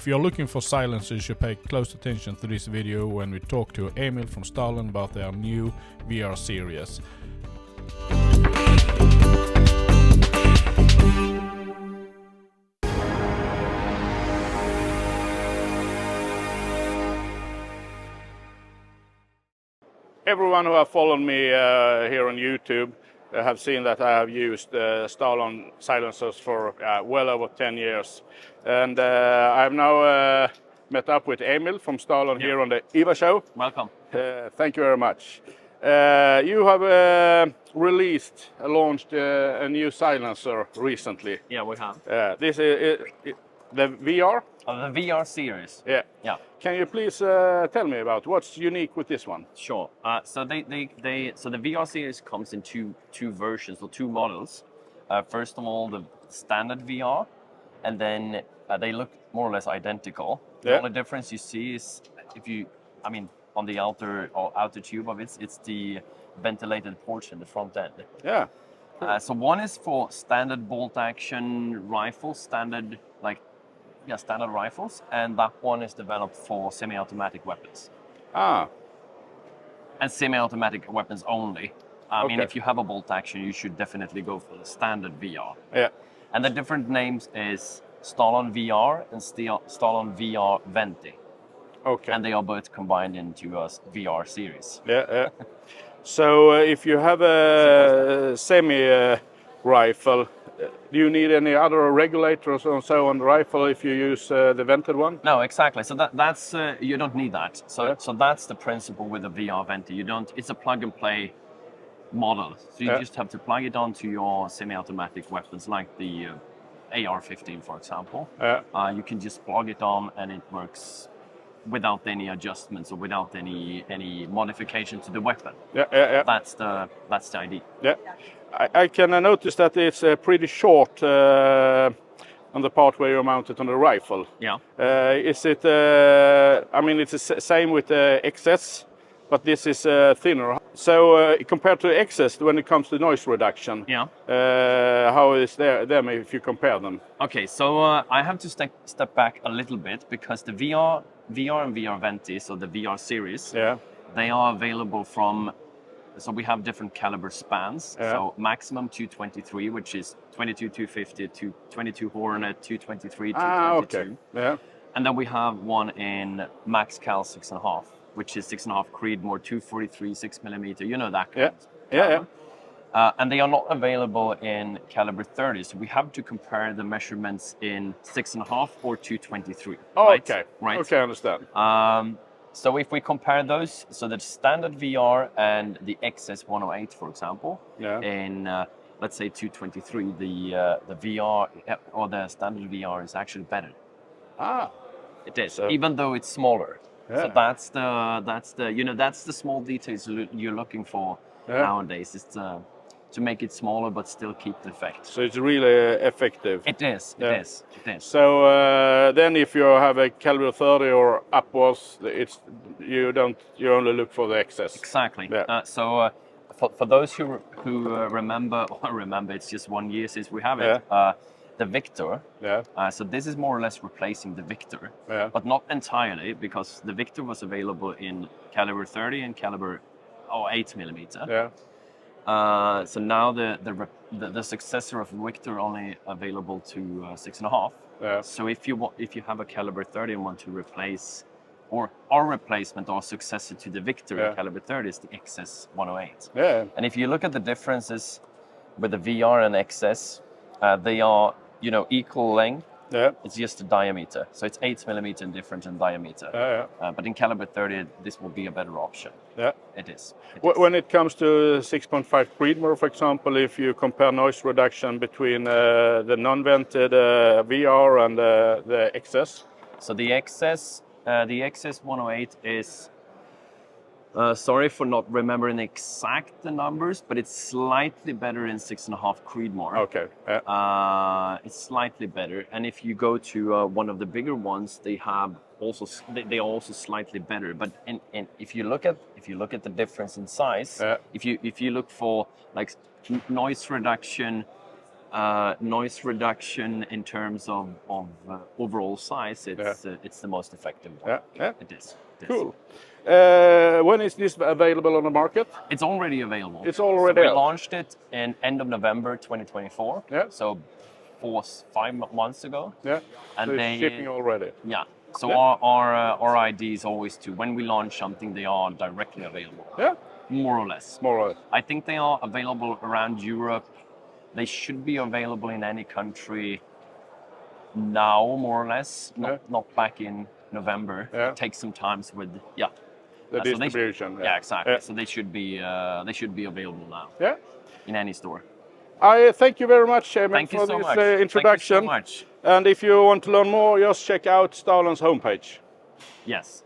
you're looking for silencers, you should pay close attention to this video when we talk to Emil from Stalon about their new VR series. Everyone who have followed me here on YouTube have seen that I have used Stalon silencers for well over 10 years. And I've now met up with Emil from Stalon here on the IWA show. Welcome. Thank you very much. You have launched a new silencer recently. Yeah, we have. This is the VR? The VR series. Yeah. Yeah. Can you please tell me about what's unique with this one? Sure. So the VR series comes in two versions or two models. First of all, the standard VR, and then they look more or less identical. The only difference you see is on the outer tube of it, it's the ventilated portion, the front end. Yeah. So one is for standard bolt action rifles, standard rifles, and that one is developed for semi-automatic weapons. And semi-automatic weapons only. I mean, if you have a bolt action, you should definitely go for the standard VR. Yeah. And the different names is Stalon VR and Stalon VR-venti. Okay. And they are both combined into a VR series. Yeah. So if you have a semi-rifle, do you need any other regulators or so on the rifle if you use the vented one? No, exactly. So that's you don't need that. So that's the principle with the VR-venti. You don't. It's a plug and play model. So you just have to plug it onto your semi-automatic weapons, like the AR-15, for example. You can just plug it on, and it works without any adjustments or without any modification to the weapon. Yeah. That's the idea. Yeah. I can notice that it's pretty short on the part where you mount it on the rifle. Yeah. Is it? It's the same with the XS, but this is thinner. So compared to XS, when it comes to noise reduction, how is them if you compare them? Okay, so I have to step back a little bit because the VR and VR-venti, so the VR series, they are available from. So we have different caliber spans. So maximum 223, which is 22-250, 22 Hornet, 223, 222. Okay. Yeah. And then we have one in max cal 6.5, which is 6.5 Creedmoor, 243, 6mm. You know that kind. Yeah. And they are not available in caliber 30, so we have to compare the measurements in 6.5 or 223. Oh, right? okay. Right. Okay, I understand. So if we compare those, so the standard VR and the XS 108, for example, in let's say 223, the VR or the standard VR is actually better. It is, so, even though it's smaller. So that's the small details you're looking for nowadays. It's to make it smaller but still keep the effect. So it's really effective. It is. It is. So then, if you have a caliber 30 or upwards, you only look for the XS. Exactly. Yeah. So for those who remember, it's just 1 year since we have it. The Victor. So this is more or less replacing the Victor, but not entirely, because the Victor was available in caliber 30 and caliber 8mm. So now the successor of Victor only available to 6.5. So if you have a caliber 30 and want to replace, or our replacement or successor to the Victor caliber 30 is the XS 108. And if you look at the differences with the VR and XS, they are equal length. It's just the diameter. So it's 8mm different in diameter. But in caliber 30, this will be a better option. It is. When it comes to 6.5 Creedmoor, for example, if you compare noise reduction between the non-vented VR and the XS? So the XS 108 is, sorry for not remembering the exact numbers, but it's slightly better in 6.5 Creedmoor. Okay. It's slightly better, and if you go to one of the bigger ones, they are also slightly better. But if you look at the difference in size, if you look for like noise reduction Noise reduction in terms of overall size, it's the most effective one. Yeah. It is. Cool. When is this available on the market? It's already available. It's already We out. launched it in end of November 2024. Yeah. So 5 months ago. Yeah. And so it's shipping already. Yeah. So our idea is always to, when we launch something, they are directly available. Yeah. More or less. More or less. I think they are available around Europe. They should be available in any country now, more or less. Not back in November. Yeah. It takes some time with the distribution. So exactly. Yeah. So they should be available now. Yeah. In any store. I thank you very much, Emil, for so this introduction. Thank you so much. And if you want to learn more, just check out Stalon's homepage. Yes.